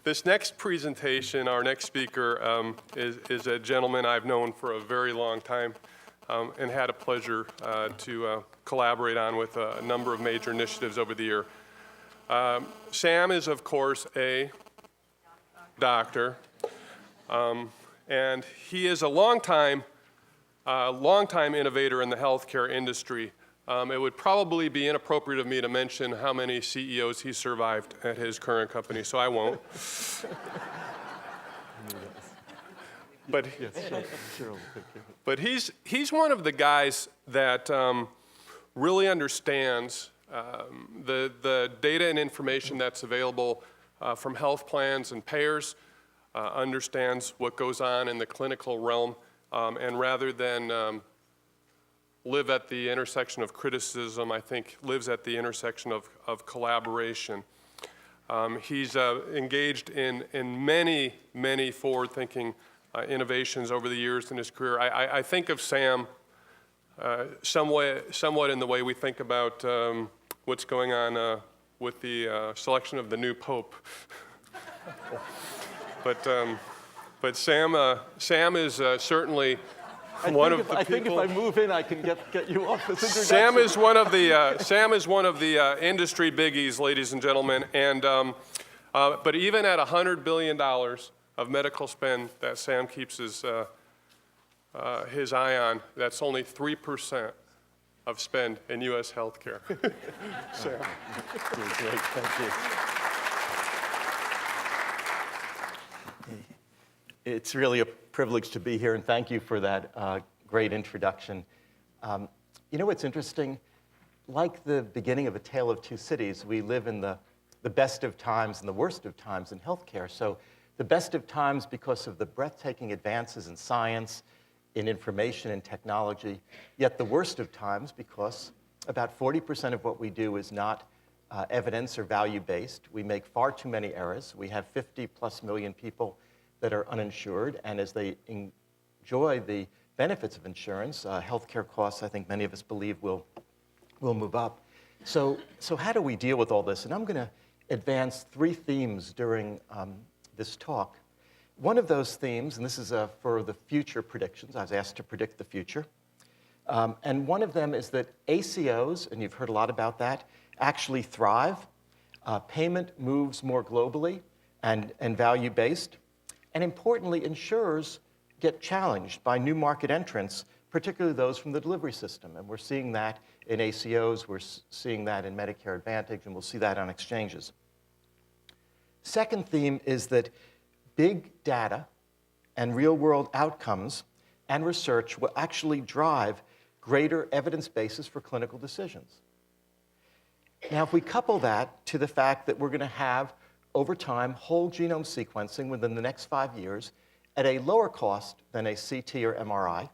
This next presentation, our next speaker, is a gentleman I've known for a very long time and had a pleasure to collaborate on with a number of major initiatives over the year. Sam is, of course, a doctor, and he is a longtime innovator in the healthcare industry. It would probably be inappropriate of me to mention how many CEOs he survived at his current company, so I won't. But, but he's one of the guys that really understands the data and information that's available from health plans and payers, understands what goes on in the clinical realm, and rather than live at the intersection of criticism, I think lives at the intersection of collaboration. He's engaged in many forward-thinking innovations over the years in his career. I think of Sam somewhat in the way we think about what's going on with the selection of the new pope. But Sam is certainly one of the people. I think if I move in, I can get you off this introduction. Sam is one of the industry biggies, ladies and gentlemen. And but even at $100 billion of medical spend that Sam keeps his eye on, that's only 3% of spend in U.S. healthcare. Sam. Great, thank you. It's really a privilege to be here, and thank you for that great introduction. You know what's interesting? Like the beginning of A Tale of Two Cities, we live in the best of times and the worst of times in healthcare. So the best of times because of the breathtaking advances in science, in information and technology, yet the worst of times because about 40% of what we do is not evidence or value-based. We make far too many errors. We have 50+ million people that are uninsured, and as they enjoy the benefits of insurance, healthcare costs, I think many of us believe, will move up. So how do we deal with all this? And I'm going to advance 3 themes during this talk. One of those themes, and this is for the future predictions, I was asked to predict the future, and one of them is that ACOs, and you've heard a lot about that, actually thrive. Payment moves more globally and value-based. And importantly, insurers get challenged by new market entrants, particularly those from the delivery system. And we're seeing that in ACOs, we're seeing that in Medicare Advantage, and we'll see that on exchanges. Second theme is that big data and real-world outcomes and research will actually drive greater evidence basis for clinical decisions. Now, if we couple that to the fact that we're going to have over time, whole genome sequencing within the next 5 years at a lower cost than a CT or MRI,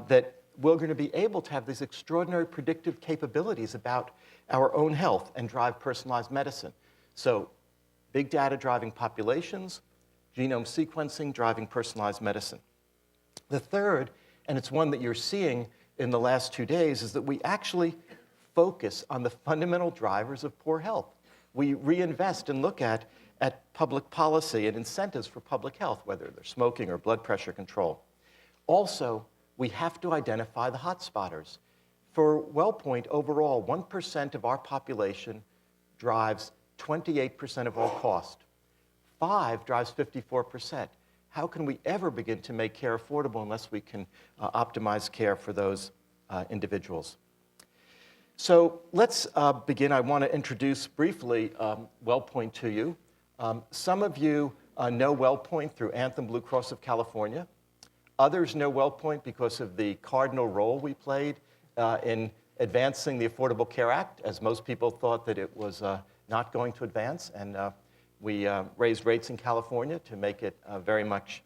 that we're going to be able to have these extraordinary predictive capabilities about our own health and drive personalized medicine. So big data driving populations, genome sequencing driving personalized medicine. The third, and it's one that you're seeing in the last 2 days, is that we actually focus on the fundamental drivers of poor health. We reinvest and look at public policy and incentives for public health, whether they're smoking or blood pressure control. Also, we have to identify the hotspotters. For WellPoint, overall, 1% of our population drives 28% of all cost. 5 drives 54%. How can we ever begin to make care affordable unless we can optimize care for those individuals? So let's begin. I want to introduce briefly WellPoint to you. Some of you know WellPoint through Anthem Blue Cross of California. Others know WellPoint because of the cardinal role we played in advancing the Affordable Care Act, as most people thought that it was not going to advance. And we raised rates in California to make it very much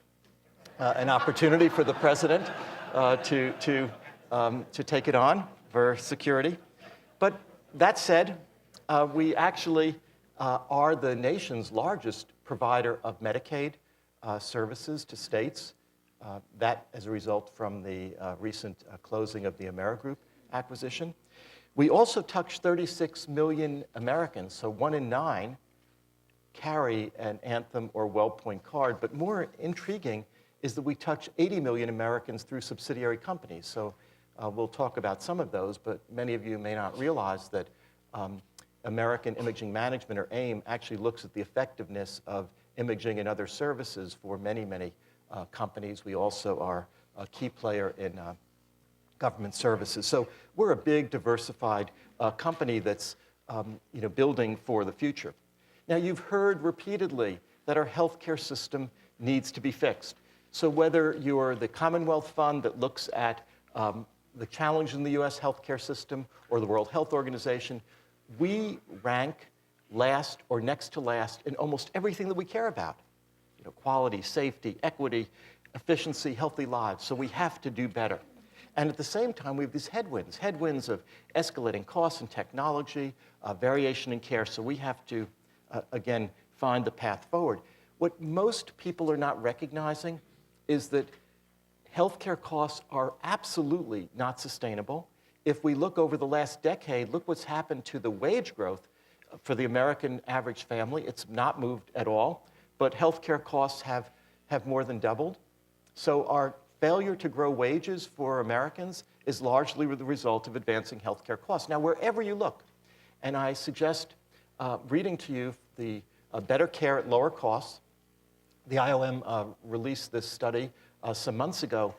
an opportunity for the president to take it on for security. But that said, we actually are the nation's largest provider of Medicaid services to states. That as a result from the recent closing of the Amerigroup acquisition. We also touch 36 million Americans, so 1 in 9 carry an Anthem or WellPoint card, but more intriguing is that we touch 80 million Americans through subsidiary companies. So we'll talk about some of those, but many of you may not realize that American Imaging Management, or AIM, actually looks at the effectiveness of imaging and other services for many, many companies. We also are a key player in government services. So we're a big, diversified company that's building for the future. Now, you've heard repeatedly that our healthcare system needs to be fixed. So whether you're the Commonwealth Fund that looks at the challenge in the US healthcare system or the World Health Organization, we rank last or next to last in almost everything that we care about. Quality, safety, equity, efficiency, healthy lives. So we have to do better. And at the same time, we have these headwinds of escalating costs and technology, variation in care. So we have to, again, find the path forward. What most people are not recognizing is that healthcare costs are absolutely not sustainable. If we look over the last decade, look what's happened to the wage growth for the American average family. It's not moved at all, but healthcare costs have more than doubled. So our failure to grow wages for Americans is largely the result of advancing healthcare costs. Now, wherever you look, and I suggest reading to you the Better Care at Lower Costs. The IOM released this study some months ago.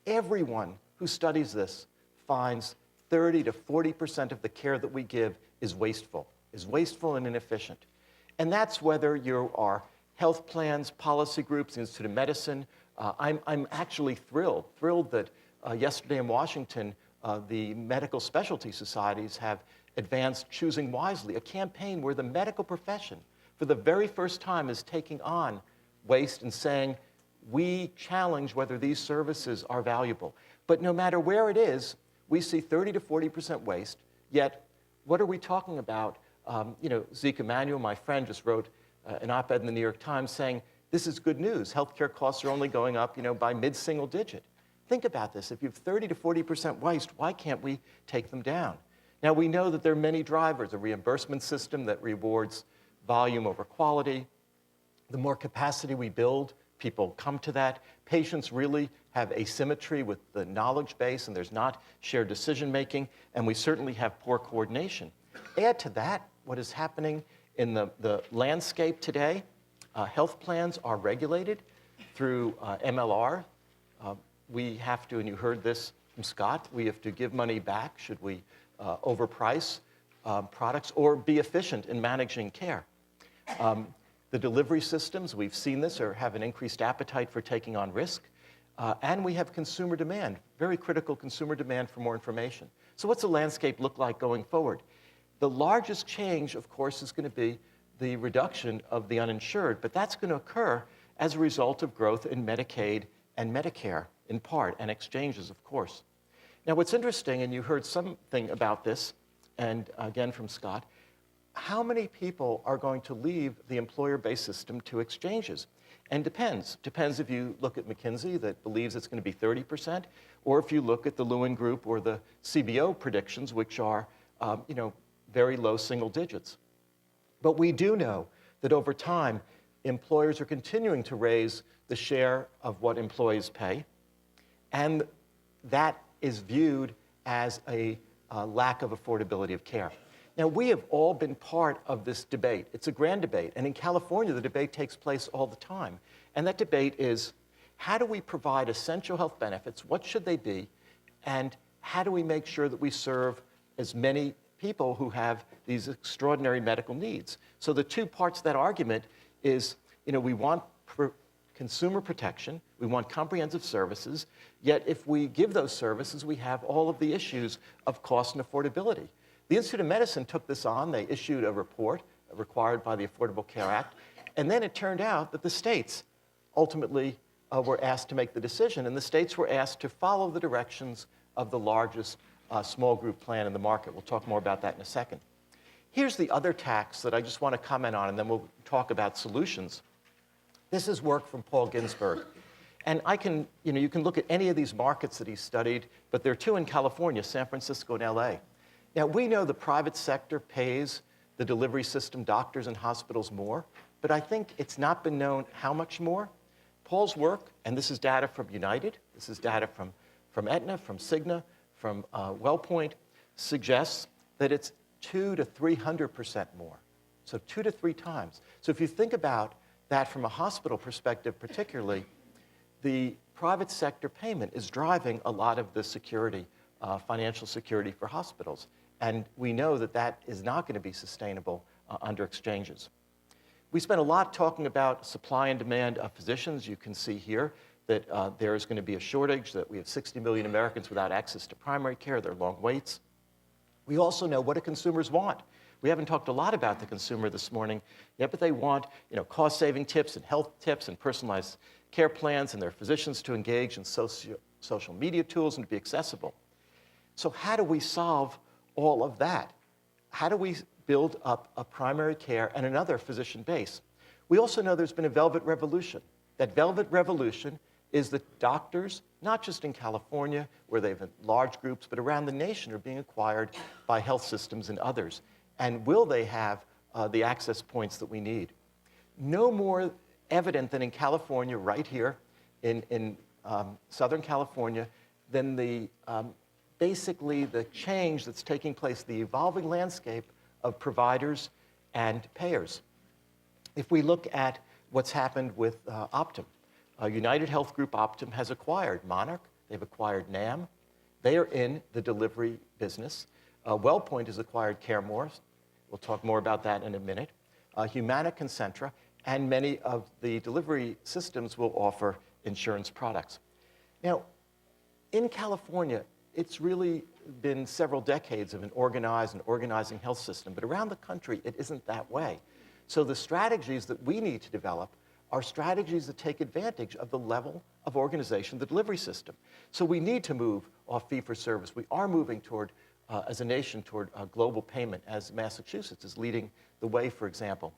Everyone who studies this finds 30 to 40% of the care that we give is wasteful and inefficient. And that's whether you are health plans, policy groups, Institute of Medicine. I'm actually thrilled that yesterday in Washington, the medical specialty societies have advanced Choosing Wisely, a campaign where the medical profession, for the very first time, is taking on waste and saying, we challenge whether these services are valuable. But no matter where it is, we see 30 to 40% waste, yet what are we talking about? Zeke Emanuel, my friend, just wrote an op-ed in the New York Times saying, this is good news. Healthcare costs are only going up, by mid-single digit. Think about this. If you have 30 to 40% waste, why can't we take them down? Now, we know that there are many drivers, a reimbursement system that rewards volume over quality. The more capacity we build, people come to that. Patients really have asymmetry with the knowledge base, and there's not shared decision-making, and we certainly have poor coordination. Add to that what is happening in the landscape today. Health plans are regulated through MLR. We have to, and you heard this from Scott, we have to give money back should we overprice products or be efficient in managing care. The delivery systems, we've seen this, have an increased appetite for taking on risk. And we have consumer demand, very critical consumer demand for more information. So what's the landscape look like going forward? The largest change, of course, is going to be the reduction of the uninsured, but that's going to occur as a result of growth in Medicaid and Medicare, in part, and exchanges, of course. Now, what's interesting, and you heard something about this, and again from Scott, how many people are going to leave the employer-based system to exchanges? And depends if you look at McKinsey that believes it's going to be 30%, or if you look at the Lewin Group or the CBO predictions, which are very low single digits. But we do know that over time, employers are continuing to raise the share of what employees pay, and that is viewed as a lack of affordability of care. Now, we have all been part of this debate. It's a grand debate, and in California, the debate takes place all the time. And that debate is, how do we provide essential health benefits? What should they be? And how do we make sure that we serve as many people who have these extraordinary medical needs? So the two parts of that argument is, we want consumer protection, we want comprehensive services, yet if we give those services, we have all of the issues of cost and affordability. The Institute of Medicine took this on. They issued a report required by the Affordable Care Act, and then it turned out that the states ultimately were asked to make the decision, and the states were asked to follow the directions of the largest small group plan in the market. We'll talk more about that in a second. Here's the other tax that I just want to comment on, and then we'll talk about solutions. This is work from Paul Ginsberg. And you can look at any of these markets that he studied, but there are two in California, San Francisco and LA. Now, we know the private sector pays the delivery system, doctors and hospitals more, but I think it's not been known how much more. Paul's work, and this is data from United, this is data from Aetna, from Cigna, from WellPoint, suggests that it's 200 to 300% more. So 2 to 3 times. So if you think about that from a hospital perspective particularly, the private sector payment is driving a lot of the security, financial security for hospitals. And we know that that is not going to be sustainable under exchanges. We spent a lot talking about supply and demand of physicians. You can see here that there is going to be a shortage, that we have 60 million Americans without access to primary care. There are long waits. We also know what do consumers want. We haven't talked a lot about the consumer this morning yet, but they want cost-saving tips and health tips and personalized care plans and their physicians to engage in social media tools and to be accessible. So how do we solve all of that? How do we build up a primary care and another physician base? We also know there's been a velvet revolution. That velvet revolution is that doctors, not just in California, where they have large groups, but around the nation, are being acquired by health systems and others. And will they have the access points that we need? No more evident than in California, right here in Southern California, than basically the change that's taking place, the evolving landscape of providers and payers. If we look at what's happened with Optum, United Health Group Optum has acquired Monarch, they've acquired NAM, they are in the delivery business. WellPoint has acquired CareMore, we'll talk more about that in a minute. Humana, Concentra, and many of the delivery systems will offer insurance products. Now, in California, it's really been several decades of an organized and organizing health system, but around the country, it isn't that way. So the strategies that we need to develop are strategies that take advantage of the level of organization of the delivery system. So we need to move off fee-for-service. We are moving toward, as a nation, toward global payment, as Massachusetts is leading the way, for example.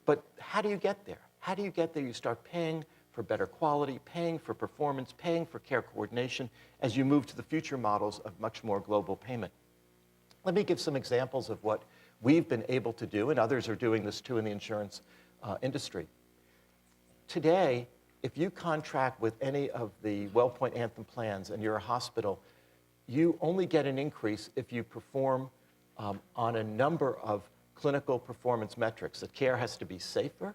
But how do you get there? How do you get there? You start paying for better quality, paying for performance, paying for care coordination as you move to the future models of much more global payment. Let me give some examples of what we've been able to do, and others are doing this too in the insurance industry. Today, if you contract with any of the WellPoint Anthem plans and you're a hospital, you only get an increase if you perform on a number of clinical performance metrics. The care has to be safer,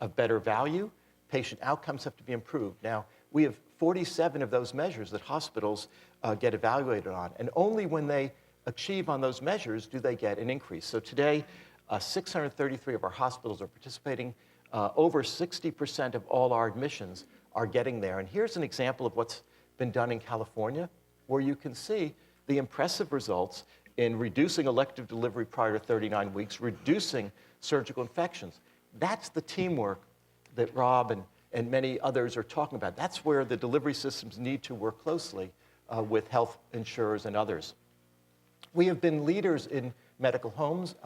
of better value, patient outcomes have to be improved. Now, we have 47 of those measures that hospitals get evaluated on, and only when they achieve on those measures do they get an increase. So today, 633 of our hospitals are participating. Over 60% of all our admissions are getting there. And here's an example of what's been done in California, where you can see the impressive results in reducing elective delivery prior to 39 weeks, reducing surgical infections. That's the teamwork that Rob and many others are talking about. That's where the delivery systems need to work closely with health insurers and others. We have been leaders in medical homes.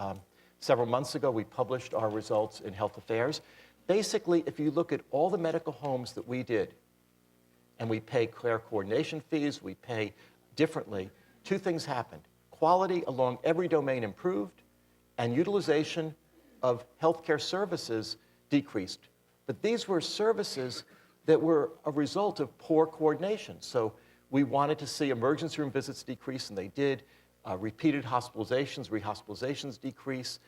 Several months ago, we published our results in Health Affairs. Basically, if you look at all the medical homes that we did, and we pay care coordination fees, we pay differently, 2 things happened. Quality along every domain improved, and utilization of healthcare services decreased. But these were services that were a result of poor coordination. So we wanted to see emergency room visits decrease, and they did. Repeated hospitalizations, rehospitalizations decrease.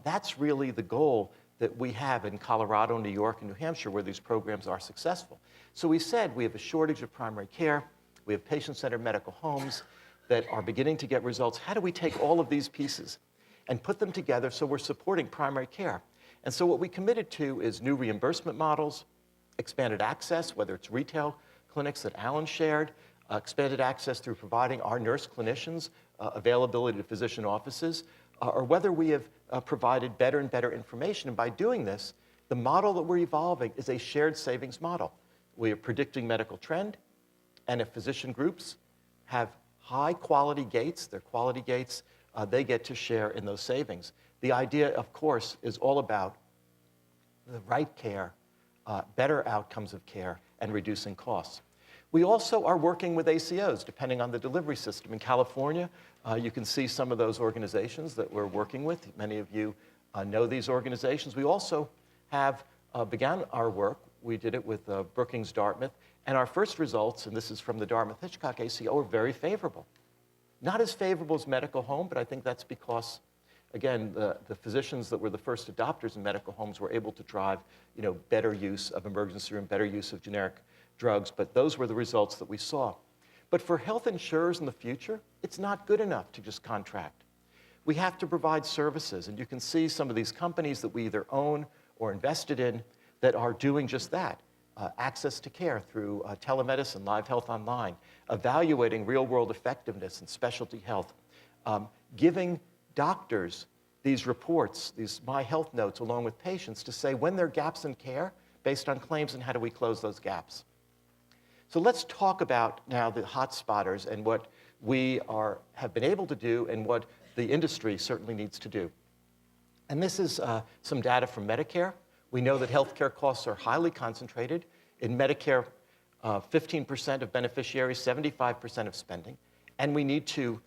That's really the goal that we have in Colorado, New York, and New Hampshire, where these programs are successful. So we said we have a shortage of primary care. We have patient-centered medical homes that are beginning to get results. How do we take all of these pieces and put them together so we're supporting primary care? And so what we committed to is new reimbursement models, expanded access, whether it's retail clinics that Alan shared, expanded access through providing our nurse clinicians availability to physician offices, or whether we have provided better and better information. And by doing this, the model that we're evolving is a shared savings model. We are predicting medical trend, and if physician groups have high quality gates, their quality gates, they get to share in those savings. The idea, of course, is all about the right care, better outcomes of care, and reducing costs. We also are working with ACOs, depending on the delivery system. In California, you can see some of those organizations that we're working with. Many of you know these organizations. We also have began our work. We did it with Brookings Dartmouth, and our first results, and this is from the Dartmouth-Hitchcock ACO, are very favorable. Not as favorable as medical home, but I think that's because, again, the physicians that were the first adopters in medical homes were able to drive, better use of emergency room, better use of generic drugs, but those were the results that we saw. But for health insurers in the future, it's not good enough to just contract. We have to provide services, and you can see some of these companies that we either own or invested in that are doing just that. Access to care through telemedicine, live health online, evaluating real-world effectiveness in specialty health, giving doctors these reports, these My Health notes, along with patients to say when there are gaps in care based on claims and how do we close those gaps. So let's talk about now the hot spotters and what we have been able to do and what the industry certainly needs to do. And this is some data from Medicare. We know that healthcare costs are highly concentrated. In Medicare, 15% of beneficiaries, 75% of spending. And we need to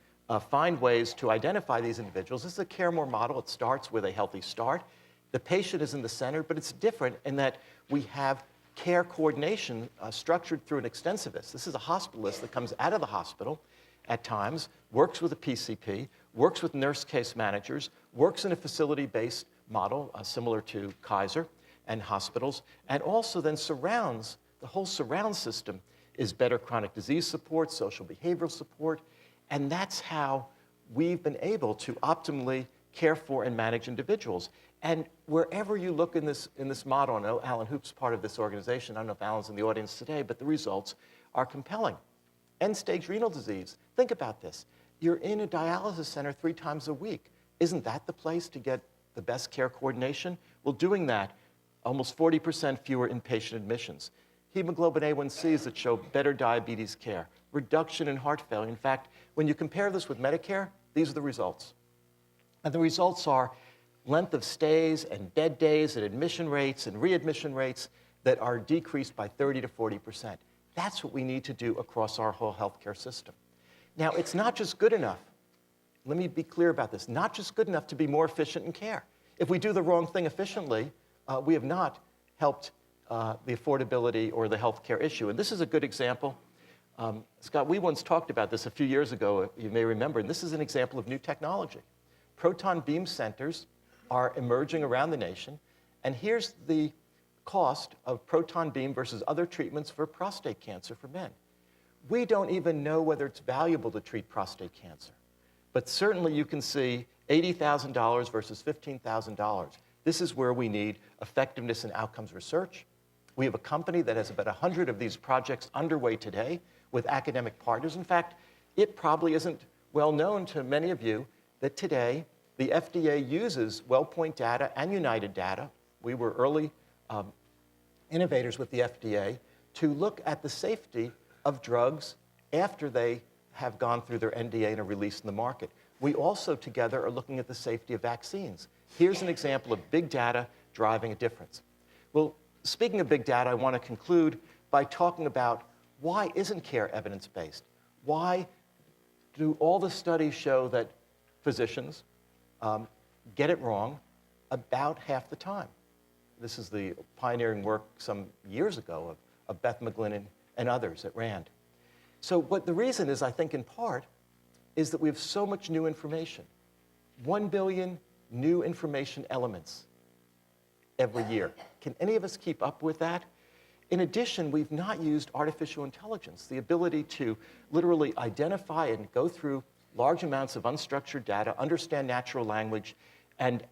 find ways to identify these individuals. This is a care more model. It starts with a healthy start. The patient is in the center, but it's different in that we have care coordination structured through an extensivist. This is a hospitalist that comes out of the hospital at times, works with a PCP, works with nurse case managers, works in a facility-based model similar to Kaiser and hospitals, and also then surrounds, the whole surround system is better chronic disease support, social behavioral support, and that's how we've been able to optimally care for and manage individuals. And wherever you look in this model, I know Alan Hoop's part of this organization, I don't know if Alan's in the audience today, but the results are compelling. End-stage renal disease, think about this. You're in a dialysis center 3 times a week. Isn't that the place to get the best care coordination? Well, doing that, almost 40% fewer inpatient admissions. Hemoglobin A1Cs that show better diabetes care, reduction in heart failure. In fact, when you compare this with Medicare, these are the results. And the results are length of stays and bed days and admission rates and readmission rates that are decreased by 30 to 40%. That's what we need to do across our whole healthcare system. Now, it's not just good enough. Let me be clear about this. Not just good enough to be more efficient in care. If we do the wrong thing efficiently, we have not helped the affordability or the healthcare issue. And this is a good example. Scott, we once talked about this a few years ago, you may remember, and this is an example of new technology. Proton beam centers are emerging around the nation, and here's the cost of proton beam versus other treatments for prostate cancer for men. We don't even know whether it's valuable to treat prostate cancer, but certainly you can see $80,000 versus $15,000. This is where we need effectiveness in outcomes research. We have a company that has about 100 of these projects underway today with academic partners. In fact, it probably isn't well known to many of you that today the FDA uses WellPoint data and United data. We were early innovators with the FDA to look at the safety of drugs after they have gone through their NDA and are released in the market. We also together are looking at the safety of vaccines. Here's an example of big data driving a difference. Well, speaking of big data, I want to conclude by talking about why isn't care evidence-based? Why do all the studies show that physicians get it wrong about half the time? This is the pioneering work some years ago of Beth McGlynn and others at RAND. So what the reason is, I think in part, is that we have so much new information. 1 billion new information elements every year. Can any of us keep up with that? In addition, we've not used artificial intelligence, the ability to literally identify and go through large amounts of unstructured data, understand natural language, and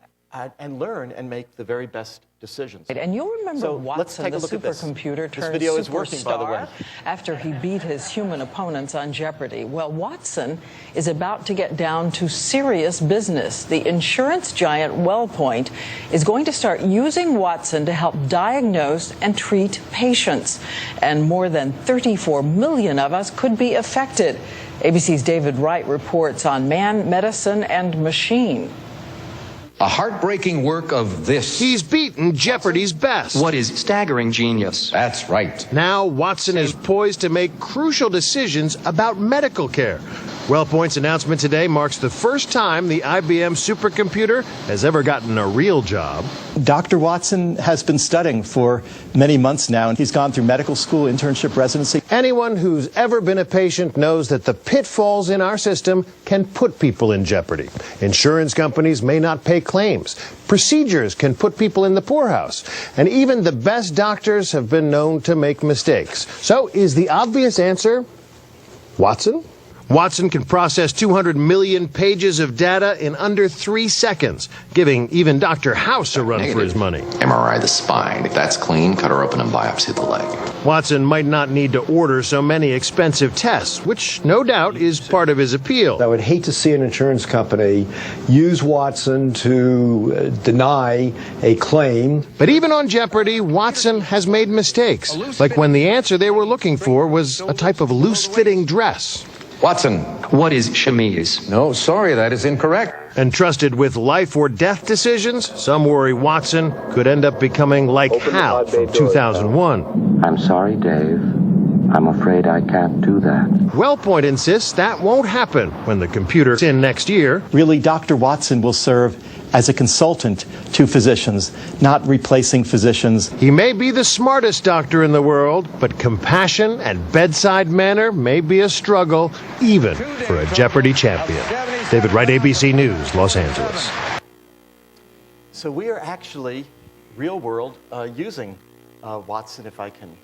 learn and make the very best decisions. And you'll remember Watson, the supercomputer turned superstar after he beat his human opponents on Jeopardy. Well, Watson is about to get down to serious business. The insurance giant WellPoint is going to start using Watson to help diagnose and treat patients. And more than 34 million of us could be affected. ABC's David Wright reports on man, medicine, and machine. A heartbreaking work of this. He's beaten Jeopardy's best. What is staggering genius? That's right. Now Watson is poised to make crucial decisions about medical care. WellPoint's announcement today marks the first time the IBM supercomputer has ever gotten a real job. Dr. Watson has been studying for many months now, and he's gone through medical school, internship, residency. Anyone who's ever been a patient knows that the pitfalls in our system can put people in jeopardy. Insurance companies may not pay claims. Procedures can put people in the poorhouse. And even the best doctors have been known to make mistakes. So is the obvious answer Watson? Watson can process 200 million pages of data in under 3 seconds, giving even Dr. House a run for his money. MRI the spine. If that's clean, cut her open and biopsy the leg. Watson might not need to order so many expensive tests, which no doubt is part of his appeal. I would hate to see an insurance company use Watson to deny a claim. But even on Jeopardy, Watson has made mistakes, like when the answer they were looking for was a type of loose-fitting dress. Watson, what is chemise? No, sorry, that is incorrect. Entrusted with life or death decisions, some worry Watson could end up becoming like Hal from 2001. I'm sorry, Dave. I'm afraid I can't do that. WellPoint insists that won't happen when the computer's in next year. Really, Dr. Watson will serve as a consultant to physicians, not replacing physicians. He may be the smartest doctor in the world, but compassion and bedside manner may be a struggle, even for a Jeopardy champion. David Wright, ABC News, Los Angeles. So we are actually, real world, using Watson, if I can.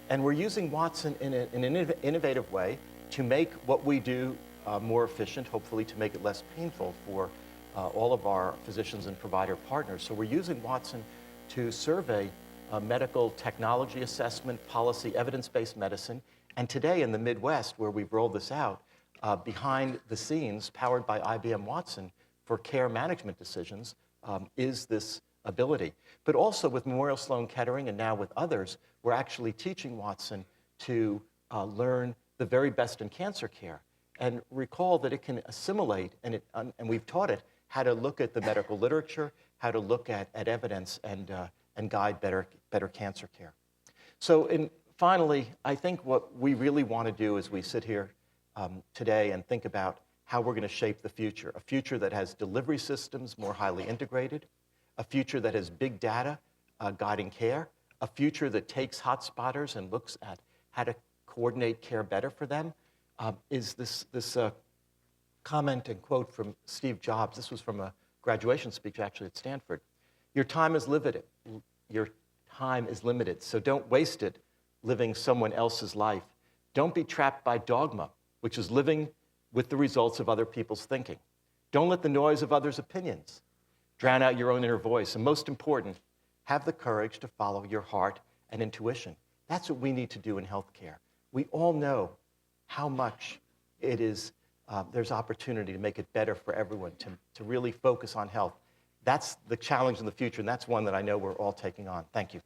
And we're using Watson in an innovative way to make what we do more efficient, hopefully to make it less painful for all of our physicians and provider partners. So we're using Watson to survey medical technology assessment, policy, evidence-based medicine. And today in the Midwest, where we've rolled this out, behind the scenes, powered by IBM Watson for care management decisions, is this ability. But also with Memorial Sloan Kettering and now with others, we're actually teaching Watson to learn the very best in cancer care. And recall that it can assimilate, and we've taught it how to look at the medical literature, how to look at evidence and guide better cancer care. So finally, I think what we really want to do as we sit here today and think about how we're going to shape the future, a future that has delivery systems more highly integrated, a future that has big data guiding care, a future that takes hotspotters and looks at how to coordinate care better for them, is this comment and quote from Steve Jobs. This was from a graduation speech actually at Stanford. Your time is limited. Your time is limited, so don't waste it living someone else's life. Don't be trapped by dogma, which is living with the results of other people's thinking. Don't let the noise of others' opinions drown out your own inner voice. And most important, have the courage to follow your heart and intuition. That's what we need to do in healthcare. We all know how much it is, there's opportunity to make it better for everyone, to really focus on health. That's the challenge in the future, and that's one that I know we're all taking on. Thank you.